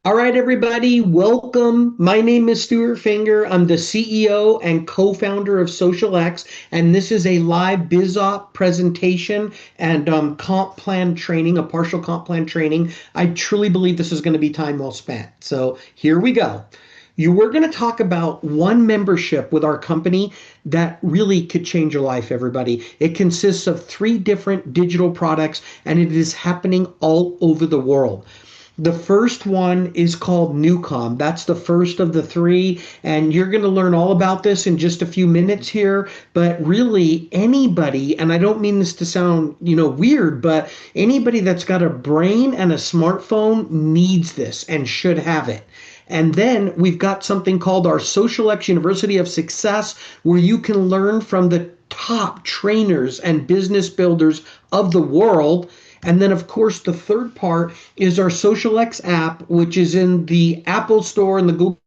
All right, everybody, welcome. My name is Stuart Finger. I'm the CEO and co-founder of xosialX, and this is a live Biz Opp presentation and comp plan training, a partial comp plan training. I truly believe this is going to be time well spent. So here we go. We're going to talk about one membership with our company that really could change your life, everybody. It consists of three different digital products, and it is happening all over the world. The first one is called Newcom. That's the first of the three, and you're going to learn all about this in just a few minutes here. But really, anybody, and I don't mean this to sound, weird, but anybody that's got a brain and a smartphone needs this and should have it. And then we've got something called our xosialX University of Success, where you can learn from the top trainers and business builders of the world. And then, of course, the third part is our xosialX app, which is in the Apple Store and the Google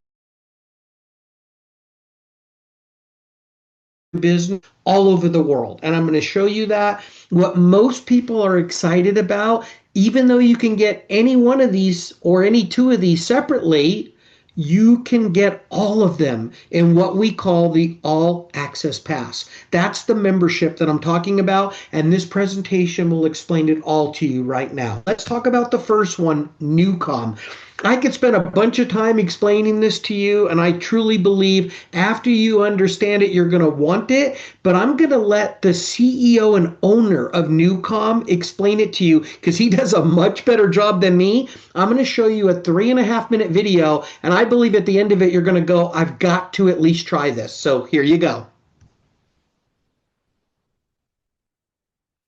business all over the world. And I'm going to show you that. What most people are excited about, even though you can get any one of these or any two of these separately, you can get all of them in what we call the All Access Pass. That's the membership that I'm talking about, and this presentation will explain it all to you right now. Let's talk about the first one, Newcom. I could spend a bunch of time explaining this to you, and I truly believe after you understand it, you're going to want it. But I'm going to let the CEO and owner of Newcom explain it to you because he does a much better job than me. I'm going to show you a 3.5 minute video, and I believe at the end of it, you're going to go, I've got to at least try this. So here you go.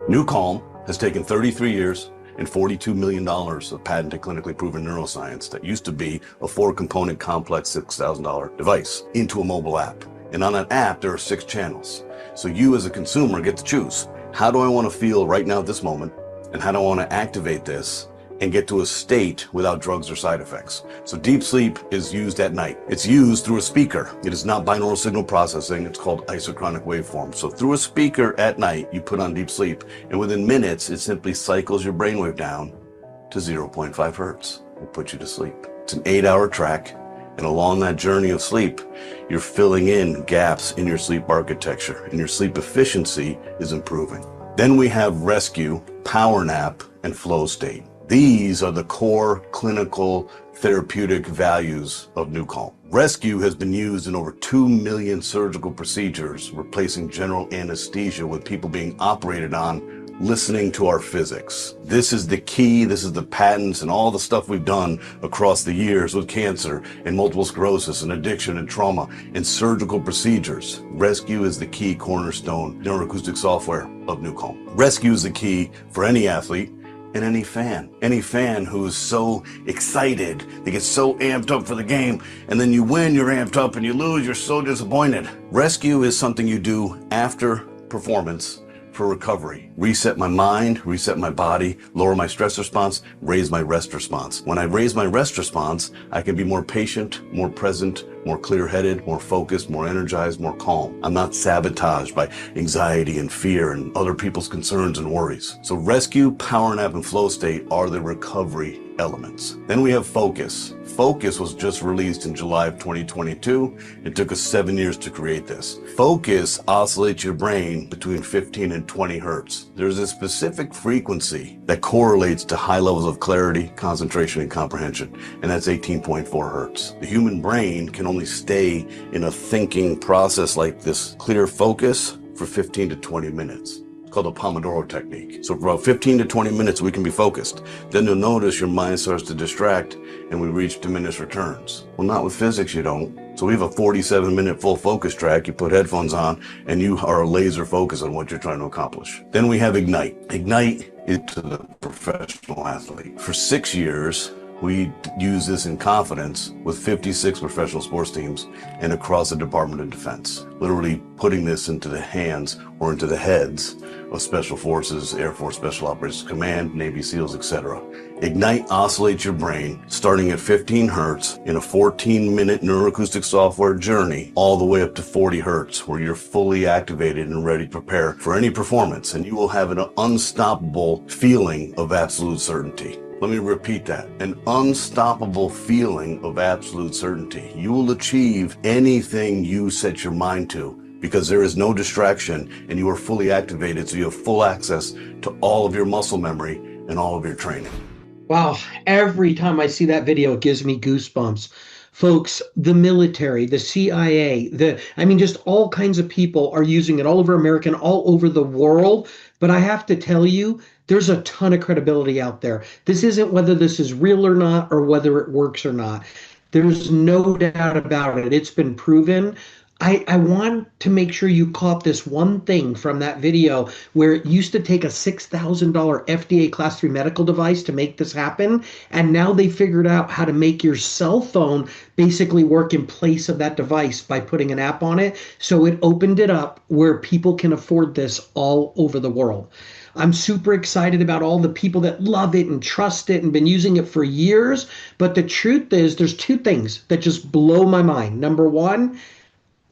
Newcom has taken 33 years and $42 million of patented clinically proven neuroscience that used to be a 4-component complex $6,000 device into a mobile app. And on that app, there are 6 channels. So you as a consumer get to choose. How do I want to feel right now at this moment? And how do I want to activate this and get to a state without drugs or side effects? So deep sleep is used at night. It's used through a speaker. It is not binaural signal processing. It's called isochronic waveform. So through a speaker at night, you put on deep sleep, and within minutes, it simply cycles your brainwave down to 0.5 hertz and puts you to sleep. It's an 8-hour track, and along that journey of sleep, you're filling in gaps in your sleep architecture, and your sleep efficiency is improving. Then we have rescue, power nap, and flow state. These are the core clinical therapeutic values of Newcom. Rescue has been used in over 2 million surgical procedures, replacing general anesthesia with people being operated on listening to our physics. This is the key. This is the patents and all the stuff we've done across the years with cancer and multiple sclerosis and addiction and trauma and surgical procedures. Rescue is the key cornerstone neuroacoustic software of Newcom. Rescue is the key for any athlete and any fan who is so excited, they get so amped up for the game, and then you win, you're amped up, and you lose, you're so disappointed. Rescue is something you do after performance for recovery. Reset my mind, reset my body, lower my stress response, raise my rest response. When I raise my rest response, I can be more patient, more present, more clear-headed, more focused, more energized, more calm. I'm not sabotaged by anxiety and fear and other people's concerns and worries. So rescue, power nap, and flow state are the recovery elements. Then we have focus. Focus was just released in July of 2022. It took us 7 years to create this. Focus oscillates your brain between 15 and 20 hertz. There's a specific frequency that correlates to high levels of clarity, concentration, and comprehension, and that's 18.4 hertz. The human brain can only stay in a thinking process like this clear focus for 15 to 20 minutes. It's called the Pomodoro technique. So for about 15 to 20 minutes, we can be focused. Then you'll notice your mind starts to distract and we reach diminished returns. Well, not with physics, you don't. So we have a 47-minute full focus track. You put headphones on and you are laser focused on what you're trying to accomplish. Then we have Ignite. Ignite is to the professional athlete. For 6 years, we use this in confidence with 56 professional sports teams and across the Department of Defense, literally putting this into the hands or into the heads of Special Forces, Air Force Special Operations Command, Navy SEALs, etc. Ignite oscillates your brain starting at 15 hertz in a 14-minute neuroacoustic software journey all the way up to 40 hertz where you're fully activated and ready to prepare for any performance, and you will have an unstoppable feeling of absolute certainty. Let me repeat that. An unstoppable feeling of absolute certainty. You will achieve anything you set your mind to because there is no distraction and you are fully activated, so you have full access to all of your muscle memory and all of your training. Wow, every time I see that video, it gives me goosebumps. Folks, the military, the CIA, just all kinds of people are using it all over America and all over the world. But I have to tell you, there's a ton of credibility out there. This isn't whether this is real or not, or whether it works or not. There's no doubt about it. It's been proven. I want to make sure you caught this one thing from that video where it used to take a $6,000 FDA Class 3 medical device to make this happen. And now they figured out how to make your cell phone basically work in place of that device by putting an app on it. So it opened it up where people can afford this all over the world. I'm super excited about all the people that love it and trust it and been using it for years. But the truth is, there's two things that just blow my mind. Number one,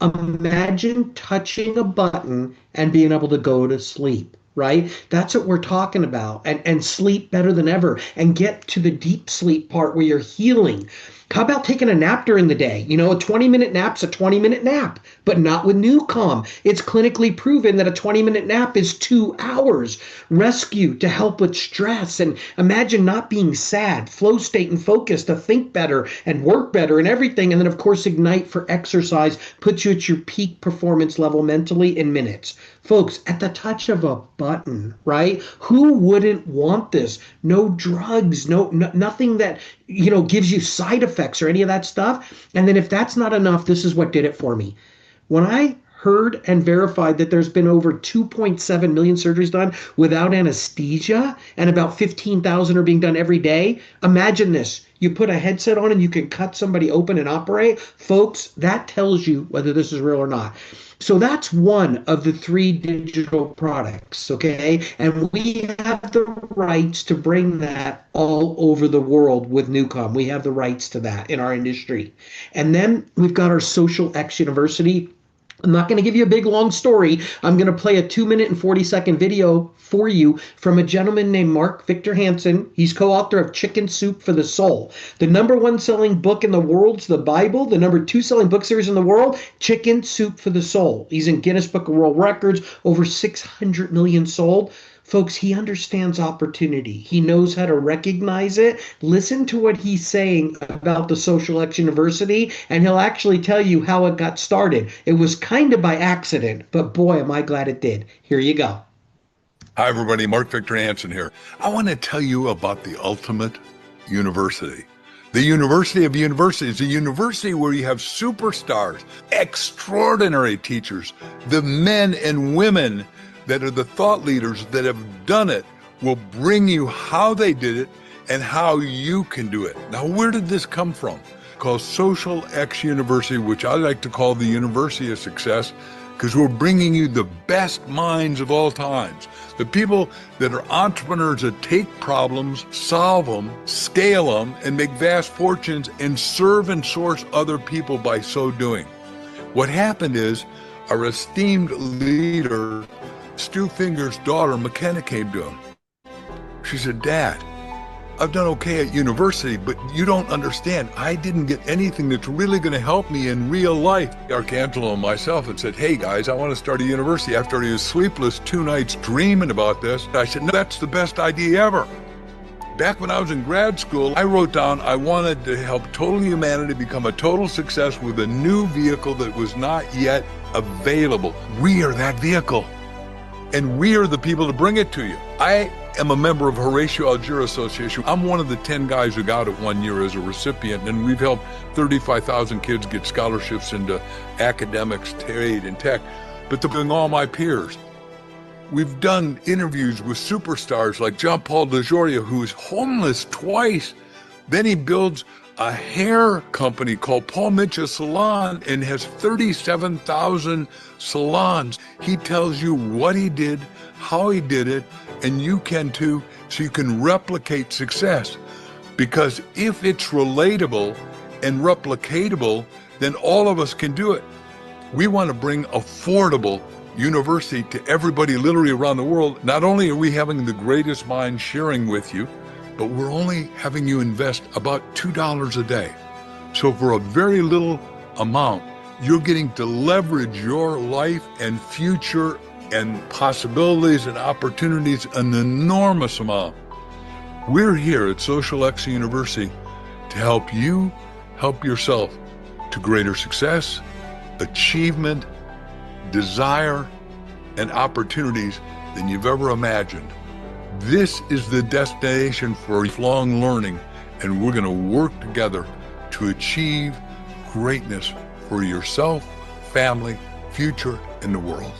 imagine touching a button and being able to go to sleep, right? That's what we're talking about. And sleep better than ever and get to the deep sleep part where you're healing. How about taking a nap during the day? A 20-minute nap's a 20-minute nap, but not with Newcom. It's clinically proven that a 20-minute nap is 2 hours. Rescue to help with stress. And imagine not being sad, flow state and focus to think better and work better and everything. And then, of course, Ignite for exercise puts you at your peak performance level mentally in minutes. Folks, at the touch of a button, right? Who wouldn't want this? No drugs, nothing that, gives you side effects or any of that stuff. And then if that's not enough, this is what did it for me. When I heard and verified that there's been over 2.7 million surgeries done without anesthesia and about 15,000 are being done every day, imagine this. You put a headset on and you can cut somebody open and operate. Folks, that tells you whether this is real or not. So that's one of the 3 digital products, okay? And we have the rights to bring that all over the world with Newcom. We have the rights to that in our industry. And then we've got our xosialX University. I'm not going to give you a big long story. I'm going to play a 2-minute and 40-second video for you from a gentleman named Mark Victor Hansen. He's co-author of Chicken Soup for the Soul. The #1 selling book in the world's the Bible. The #2 selling book series in the world, Chicken Soup for the Soul. He's in Guinness Book of World Records, over 600 million sold. Folks, he understands opportunity. He knows how to recognize it. Listen to what he's saying about the xosialX University, and he'll actually tell you how it got started. It was kind of by accident, but boy, am I glad it did. Here you go. Hi, everybody. Mark Victor Hansen here. I want to tell you about the ultimate university. The University of Universities, a university where you have superstars, extraordinary teachers, the men and women that are the thought leaders that have done it, will bring you how they did it and how you can do it. Now, where did this come from? Called xosialX University, which I like to call the University of Success, because we're bringing you the best minds of all times. The people that are entrepreneurs that take problems, solve them, scale them, and make vast fortunes and serve and source other people by so doing. What happened is our esteemed leader, Stu Finger's daughter, McKenna, came to him. She said, "Dad, I've done okay at university, but you don't understand. I didn't get anything that's really going to help me in real life." Arcangelo and myself had said, "Hey guys, I want to start a university." After he was sleepless 2 nights dreaming about this, I said, "No, that's the best idea ever." Back when I was in grad school, I wrote down I wanted to help total humanity become a total success with a new vehicle that was not yet available. We are that vehicle. And we are the people to bring it to you. I am a member of Horatio Algier Association. I'm one of the 10 guys who got it 1 year as a recipient, and we've helped 35,000 kids get scholarships into academics, trade, and tech. But they're doing all my peers. We've done interviews with superstars like John Paul DeJoria, who is homeless twice. Then he builds a hair company called Paul Mitchell Salon and has 37,000 salons. He tells you what he did, how he did it, and you can too, so you can replicate success. Because if it's relatable and replicatable, then all of us can do it. We want to bring affordable university to everybody literally around the world. Not only are we having the greatest minds sharing with you, but we're only having you invest about $2 a day. So for a very little amount, you're getting to leverage your life and future and possibilities and opportunities an enormous amount. We're here at xosialX University to help you help yourself to greater success, achievement, desire, and opportunities than you've ever imagined. This is the destination for lifelong learning, and we're going to work together to achieve greatness for yourself, family, future, and the world.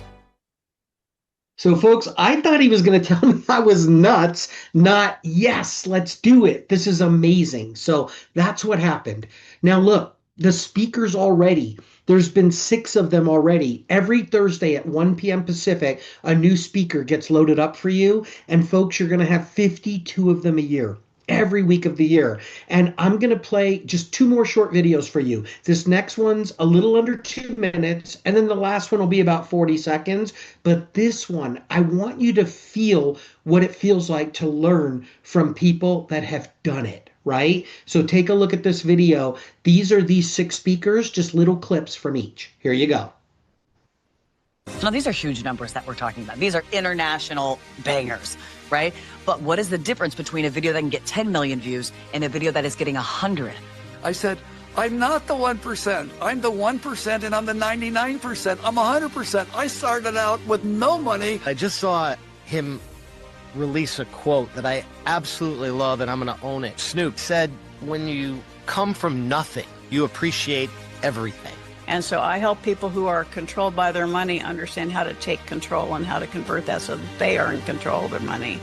So, folks, I thought he was going to tell me I was nuts, not, yes, let's do it. This is amazing. So that's what happened. Now, look, the speakers already, there's been 6 of them already. Every Thursday at 1 p.m. Pacific, a new speaker gets loaded up for you. And, folks, you're going to have 52 of them a year. Every week of the year. And I'm going to play just 2 more short videos for you. This next one's a little under 2 minutes, and then the last one will be about 40 seconds. But this one, I want you to feel what it feels like to learn from people that have done it, right? So take a look at this video. These are these 6 speakers, just little clips from each. Here you go. Now, these are huge numbers that we're talking about. These are international bangers, right? But what is the difference between a video that can get 10 million views and a video that is getting 100? I said, I'm not the 1%. I'm the 1% and I'm the 99%. I'm 100%. I started out with no money. I just saw him release a quote that I absolutely love, and I'm going to own it. Snoop said, when you come from nothing, you appreciate everything. And so I help people who are controlled by their money understand how to take control and how to convert that so that they are in control of their money.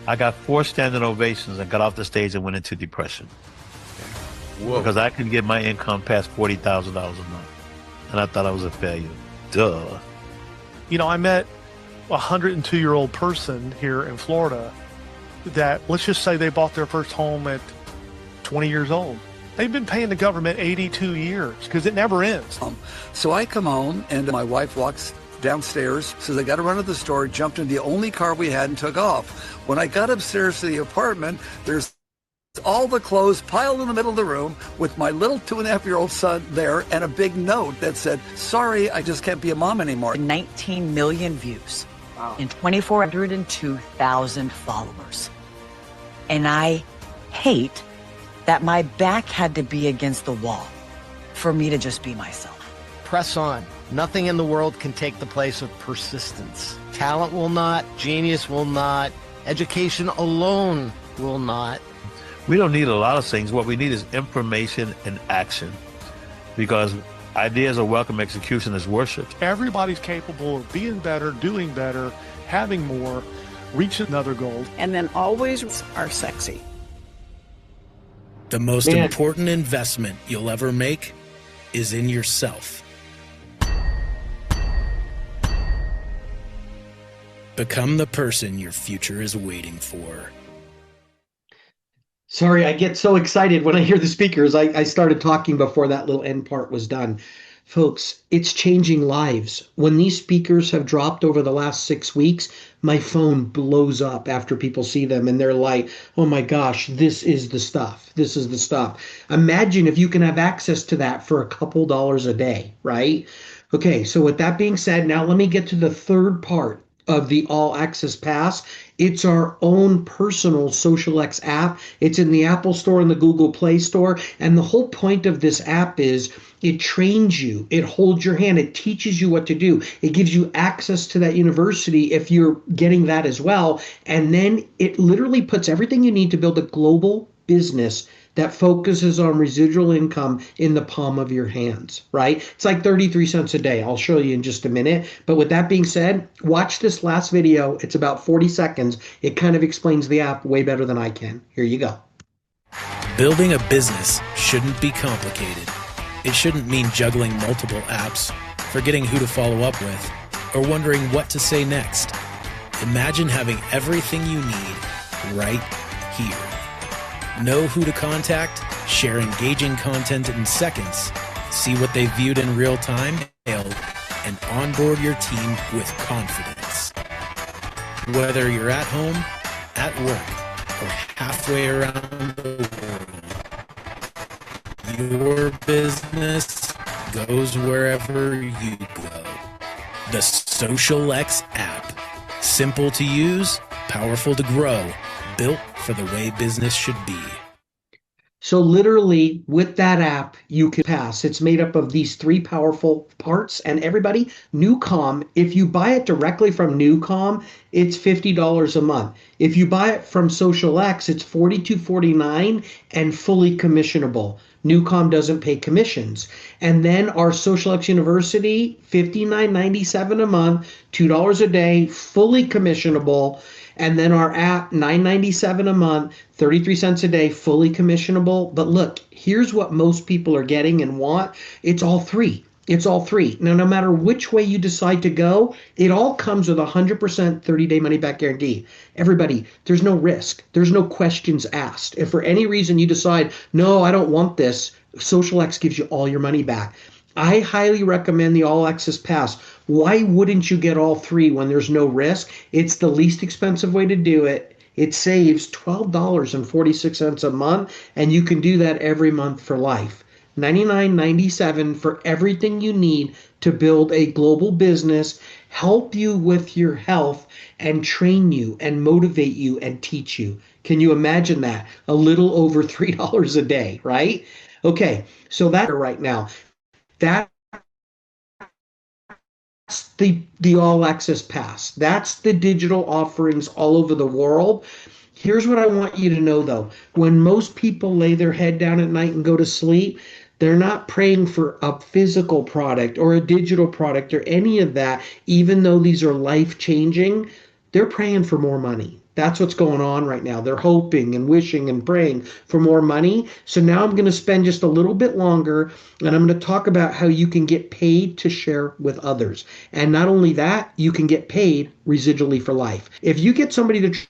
I got 4 standing ovations and got off the stage and went into depression. Whoa. Because I couldn't get my income past $40,000 a month. And I thought I was a failure. Duh. You know, I met a 102-year-old person here in Florida that, let's just say they bought their first home at 20 years old. They've been paying the government 82 years because it never ends. So I come home and my wife walks downstairs, says I got to run to the store, jumped in the only car we had and took off. When I got upstairs to the apartment, there's all the clothes piled in the middle of the room with my little 2.5-year-old son there and a big note that said, sorry, I just can't be a mom anymore. 19 million views and 2,402,000 followers. And I hate that my back had to be against the wall for me to just be myself. Press on. Nothing in the world can take the place of persistence. Talent will not, genius will not, education alone will not. We don't need a lot of things. What we need is information and action, because ideas are welcome, execution is worship. Everybody's capable of being better, doing better, having more, reaching another goal. And then always are sexy. The most important investment you'll ever make is in yourself. Become the person your future is waiting for. Sorry, I get so excited when I hear the speakers. I started talking before that little end part was done. Folks, it's changing lives. When these speakers have dropped over the last 6 weeks, my phone blows up after people see them and they're like, oh my gosh, this is the stuff. This is the stuff. Imagine if you can have access to that for a couple dollars a day, right? Okay, so with that being said, now let me get to the third part of the All Access Pass. It's our own personal xosialX app. It's in the Apple Store and the Google Play Store. And the whole point of this app is it trains you. It holds your hand. It teaches you what to do. It gives you access to that university if you're getting that as well. And then it literally puts everything you need to build a global business that focuses on residual income in the palm of your hands, right? It's like 33 cents a day. I'll show you in just a minute. But with that being said, watch this last video. It's about 40 seconds. It kind of explains the app way better than I can. Here you go. Building a business shouldn't be complicated. It shouldn't mean juggling multiple apps, forgetting who to follow up with, or wondering what to say next. Imagine having everything you need right here. Know who to contact, share engaging content in seconds, see what they viewed in real time, and onboard your team with confidence. Whether you're at home, at work, or halfway around the world, your business goes wherever you go. The xosialX app. Simple to use, powerful to grow, built for the way business should be. So literally with that app, you can pass. It's made up of these three powerful parts. And everybody, Newcom, if you buy it directly from Newcom, it's $50 a month. If you buy it from xosialX, it's $42.49 and fully commissionable. Newcom doesn't pay commissions. And then our xosialX University, $59.97 a month, $2 a day, fully commissionable. And then our app, $9.97 a month, 33 cents a day, fully commissionable. But look, here's what most people are getting and want. It's all three. It's all three. Now, no matter which way you decide to go, it all comes with a 100% 30-day money-back guarantee. Everybody, there's no risk. There's no questions asked. If for any reason you decide, no, I don't want this, xosialX gives you all your money back. I highly recommend the All Access Pass. Why wouldn't you get all three when there's no risk? It's the least expensive way to do it. It saves $12.46 a month, and you can do that every month for life. $99.97 for everything you need to build a global business, help you with your health, and train you and motivate you and teach you. Can you imagine that? A little over $3 a day, right? Okay, so that's right now. That's the All Access Pass. That's the digital offerings all over the world. Here's what I want you to know, though. When most people lay their head down at night and go to sleep, they're not praying for a physical product or a digital product or any of that, even though these are life-changing. They're praying for more money. That's what's going on right now. They're hoping and wishing and praying for more money. So now I'm going to spend just a little bit longer, and I'm going to talk about how you can get paid to share with others. And not only that, you can get paid residually for life. If you get somebody to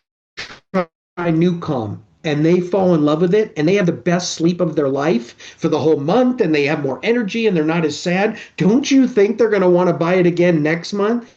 try Newcom and they fall in love with it and they have the best sleep of their life for the whole month and they have more energy and they're not as sad, don't you think they're going to want to buy it again next month?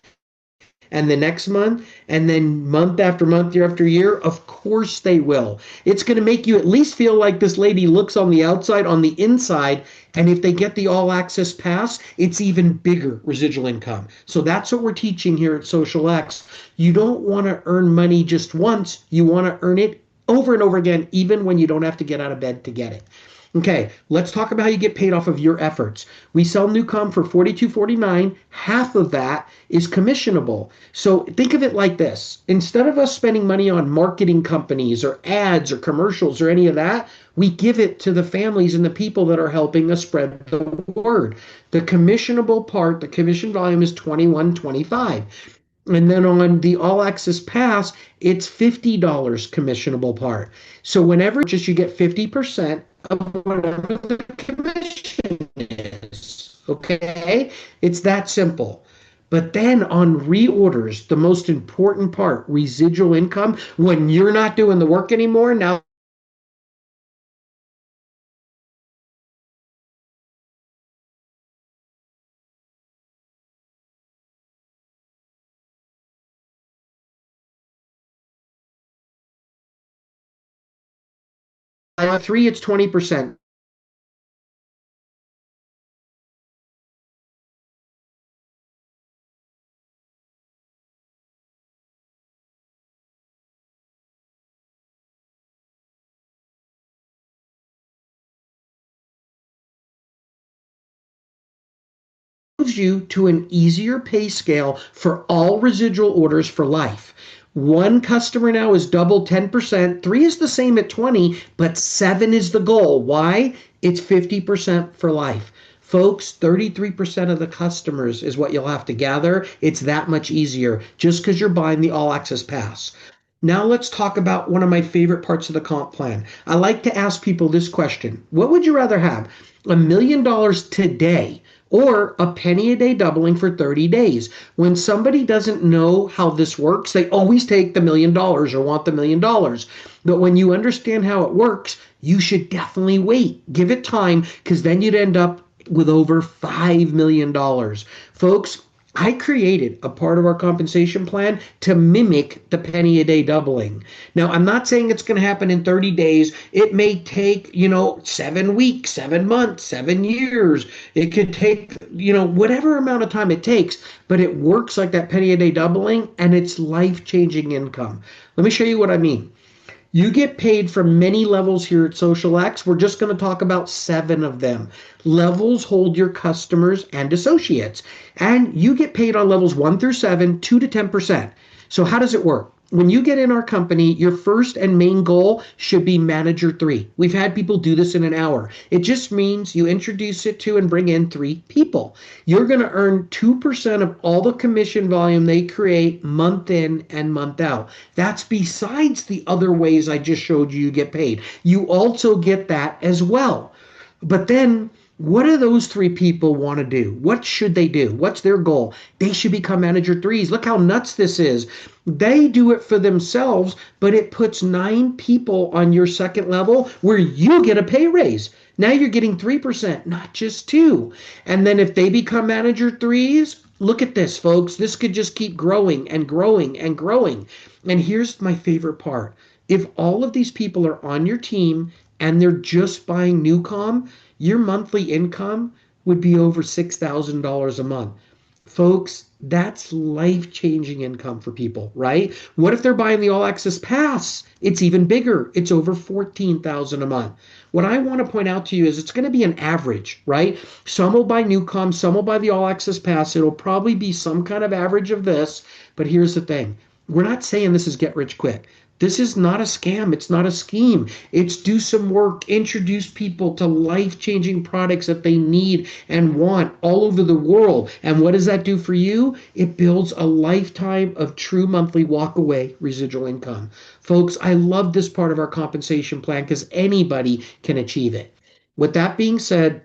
And the next month, and then month after month, year after year? Of course they will. It's going to make you at least feel like this lady looks on the outside, on the inside, and if they get the All Access Pass, it's even bigger residual income. So that's what we're teaching here at xosialX. You don't want to earn money just once. You want to earn it over and over again, even when you don't have to get out of bed to get it. Okay, let's talk about how you get paid off of your efforts. We sell Newcom for $42.49. Half of that is commissionable. So think of it like this. Instead of us spending money on marketing companies or ads or commercials or any of that, we give it to the families and the people that are helping us spread the word. The commissionable part, the commission volume is $21.25. And then on the All Access Pass, it's $50 commissionable part. So whenever just you get 50% of whatever the commission is. Okay? It's that simple. But then on reorders, the most important part, residual income, when you're not doing the work anymore, now three, it's 20%. Moves you to an easier pay scale for all residual orders for life. One customer now is double 10%. Three is the same at 20, but 7 is the goal. Why? It's 50% for life. Folks, 33% of the customers is what you'll have to gather. It's that much easier just because you're buying the All Access Pass. Now let's talk about one of my favorite parts of the comp plan. I like to ask people this question. What would you rather have? $1 million today or a penny a day doubling for 30 days? When somebody doesn't know how this works, they always take the $1 million or want the $1 million. But when you understand how it works, you should definitely wait. Give it time, because then you'd end up with over $5 million. Folks, I created a part of our compensation plan to mimic the penny a day doubling. Now, I'm not saying it's going to happen in 30 days. It may take, 7 weeks, 7 months, 7 years. It could take, whatever amount of time it takes, but it works like that penny a day doubling and it's life-changing income. Let me show you what I mean. You get paid from many levels here at xosialX. We're just going to talk about 7 of them. Levels hold your customers and associates. And you get paid on levels 1 through 7, 2 to 10%. So how does it work? When you get in our company, your first and main goal should be manager 3. We've had people do this in an hour. It just means you introduce it to and bring in 3 people. You're going to earn 2% of all the commission volume they create month in and month out. That's besides the other ways I just showed you get paid. You also get that as well. But then what do those 3 people want to do? What should they do? What's their goal? They should become manager 3s. Look how nuts this is. They do it for themselves, but it puts 9 people on your second level where you get a pay raise. Now you're getting 3%, not just 2. And then if they become manager 3s, look at this, folks. This could just keep growing and growing and growing. And here's my favorite part. If all of these people are on your team and they're just buying Newcom, your monthly income would be over $6,000 a month. Folks, that's life-changing income for people, right? What if they're buying the All Access Pass? It's even bigger. It's over $14,000 a month. What I want to point out to you is it's going to be an average, right? Some will buy Newcom, some will buy the All Access Pass. It'll probably be some kind of average of this, but here's the thing. We're not saying this is get rich quick. This is not a scam. It's not a scheme. It's do some work, introduce people to life-changing products that they need and want all over the world. And what does that do for you? It builds a lifetime of true monthly walk-away residual income. Folks, I love this part of our compensation plan because anybody can achieve it. With that being said,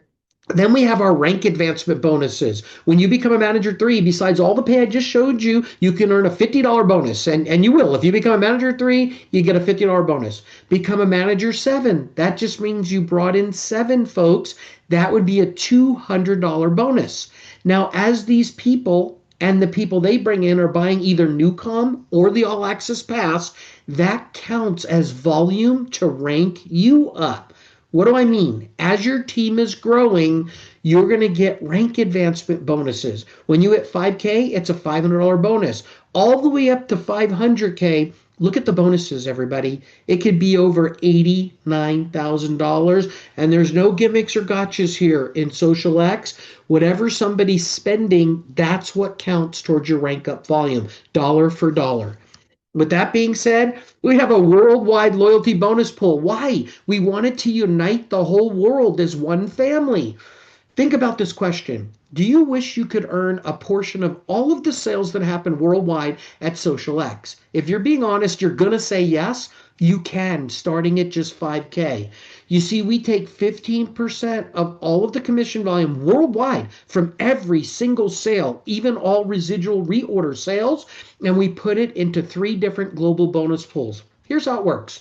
then we have our rank advancement bonuses. When you become a manager 3, besides all the pay I just showed you, you can earn a $50 bonus. And you will. If you become a manager 3, you get a $50 bonus. Become a manager 7. That just means you brought in 7 folks. That would be a $200 bonus. Now, as these people and the people they bring in are buying either Newcom or the All Access Pass, that counts as volume to rank you up. What do I mean? As your team is growing, you're going to get rank advancement bonuses. When you hit 5K, it's a $500 bonus. All the way up to 500K, look at the bonuses, everybody. It could be over $89,000. And there's no gimmicks or gotchas here in xosialX. Whatever somebody's spending, that's what counts towards your rank up volume, dollar for dollar. With that being said, we have a worldwide loyalty bonus pool. Why? We wanted to unite the whole world as one family. Think about this question. Do you wish you could earn a portion of all of the sales that happen worldwide at xosialX? If you're being honest, you're going to say yes. You can, starting at just 5K. You see, we take 15% of all of the commission volume worldwide from every single sale, even all residual reorder sales, and we put it into 3 different global bonus pools. Here's how it works.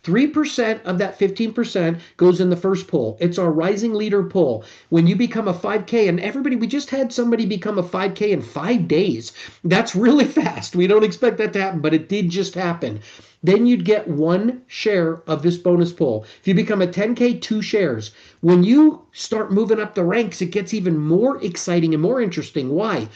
3% of that 15% goes in the first pool. It's our rising leader pool. When you become a 5K, and everybody, we just had somebody become a 5K in 5 days. That's really fast. We don't expect that to happen, but it did just happen. Then you'd get 1 share of this bonus pool. If you become a 10K, 2 shares. When you start moving up the ranks, it gets even more exciting and more interesting. Why?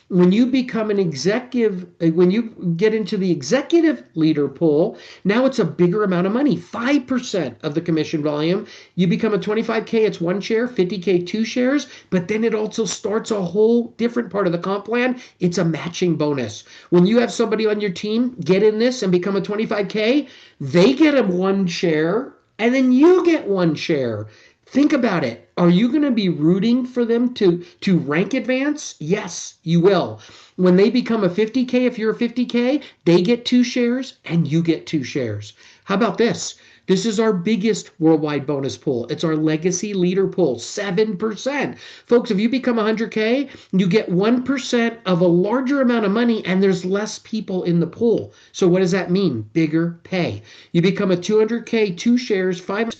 When you become an executive, when you get into the executive leader pool, now it's a bigger amount of money, 5% of the commission volume. You become a 25K, it's 1 share, 50K, 2 shares, but then it also starts a whole different part of the comp plan. It's a matching bonus. When you have somebody on your team get in this and become a 25K, they get a 1 share, and then you get 1 share. Think about it. Are you going to be rooting for them to rank advance? Yes, you will. When they become a 50K, if you're a 50K, they get 2 shares and you get 2 shares. How about this? This is our biggest worldwide bonus pool. It's our legacy leader pool, 7%. Folks, if you become 100K, you get 1% of a larger amount of money and there's less people in the pool. So what does that mean? Bigger pay. You become a 200K, 2 shares, 5.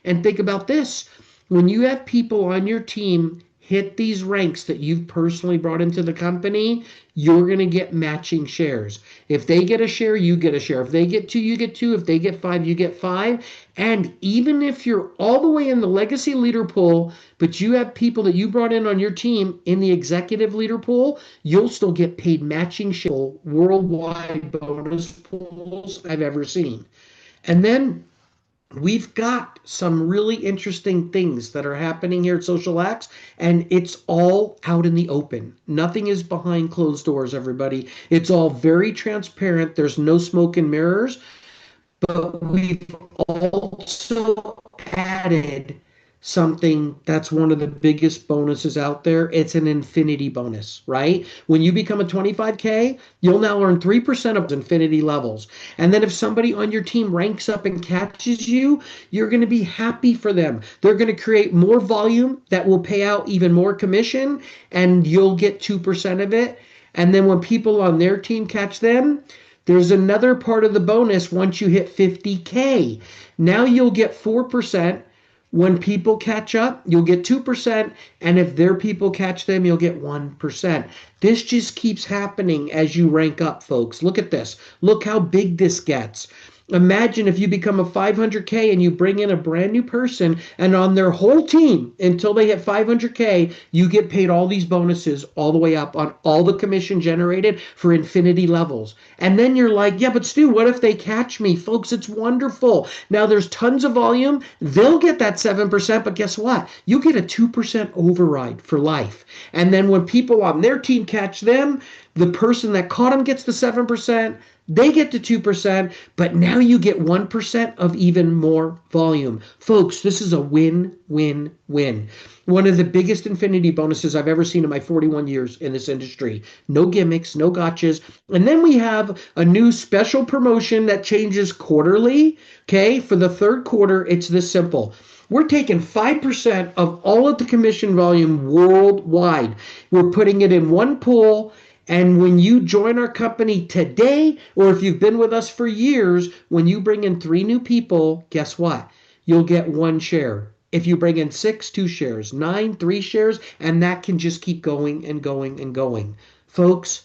And think about this. When you have people on your team hit these ranks that you've personally brought into the company, you're going to get matching shares. If they get a share, you get a share. If they get two, you get two. If they get five, you get five. And even if you're all the way in the legacy leader pool, but you have people that you brought in on your team in the executive leader pool, you'll still get paid matching share worldwide bonus pools I've ever seen. And then we've got some really interesting things that are happening here at xosialX, and it's all out in the open. Nothing is behind closed doors, everybody. It's all very transparent. There's no smoke and mirrors, but we've also added something that's one of the biggest bonuses out there. It's an infinity bonus, right? When you become a 25K, you'll now earn 3% of infinity levels. And then if somebody on your team ranks up and catches you, you're going to be happy for them. They're going to create more volume that will pay out even more commission, and you'll get 2% of it. And then when people on their team catch them, there's another part of the bonus once you hit 50K. Now you'll get 4%. When people catch up, you'll get 2%, and if their people catch them, you'll get 1%. This just keeps happening as you rank up, folks. Look at this. Look how big this gets. Imagine if you become a 500K and you bring in a brand new person, and on their whole team, until they hit 500K, you get paid all these bonuses all the way up on all the commission generated for infinity levels. And then you're like, yeah, but Stu, what if they catch me? Folks, it's wonderful. Now there's tons of volume. They'll get that 7%, but guess what? You get a 2% override for life. And then when people on their team catch them, the person that caught them gets the 7%. They get to 2%, but now you get 1% of even more volume. Folks, this is a win, win, win. One of the biggest infinity bonuses I've ever seen in my 41 years in this industry. No gimmicks, no gotchas. And then we have a new special promotion that changes quarterly. Okay, for the third quarter, it's this simple. We're taking 5% of all of the commission volume worldwide. We're putting it in one pool. And when you join our company today, or if you've been with us for years, when you bring in 3 new people, guess what? You'll get 1 share. If you bring in 6, 2 shares, 9, 3 shares, and that can just keep going and going and going. Folks,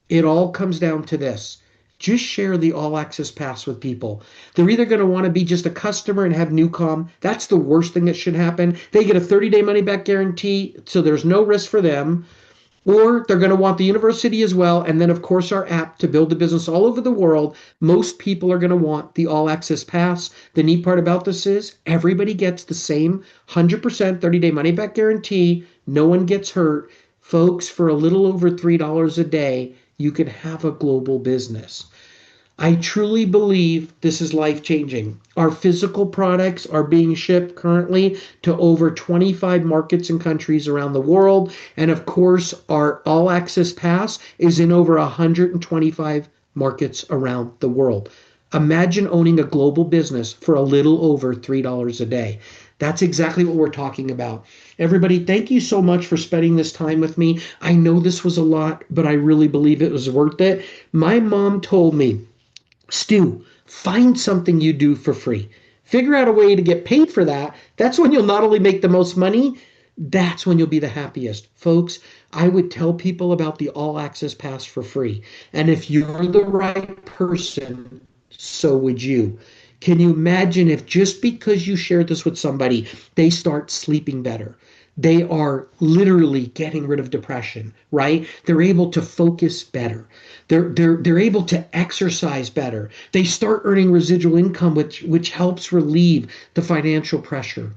it all comes down to this. Just share the All Access Pass with people. They're either going to want to be just a customer and have Newcom. That's the worst thing that should happen. They get a 30-day money-back guarantee, so there's no risk for them. Or they're going to want the university as well. And then, of course, our app to build a business all over the world. Most people are going to want the All Access Pass. The neat part about this is everybody gets the same 100% 30-day money-back guarantee. No one gets hurt. Folks, for a little over $3 a day, you can have a global business. I truly believe this is life-changing. Our physical products are being shipped currently to over 25 markets and countries around the world. And of course, our All Access Pass is in over 125 markets around the world. Imagine owning a global business for a little over $3 a day. That's exactly what we're talking about. Everybody, thank you so much for spending this time with me. I know this was a lot, but I really believe it was worth it. My mom told me, Stu, find something you do for free. Figure out a way to get paid for that. That's when you'll not only make the most money, that's when you'll be the happiest. Folks, I would tell people about the All Access Pass for free. And if you're the right person, so would you. Can you imagine if just because you shared this with somebody, they start sleeping better? They are literally getting rid of depression, right? They're able to focus better. They're able to exercise better. They start earning residual income, which helps relieve the financial pressure.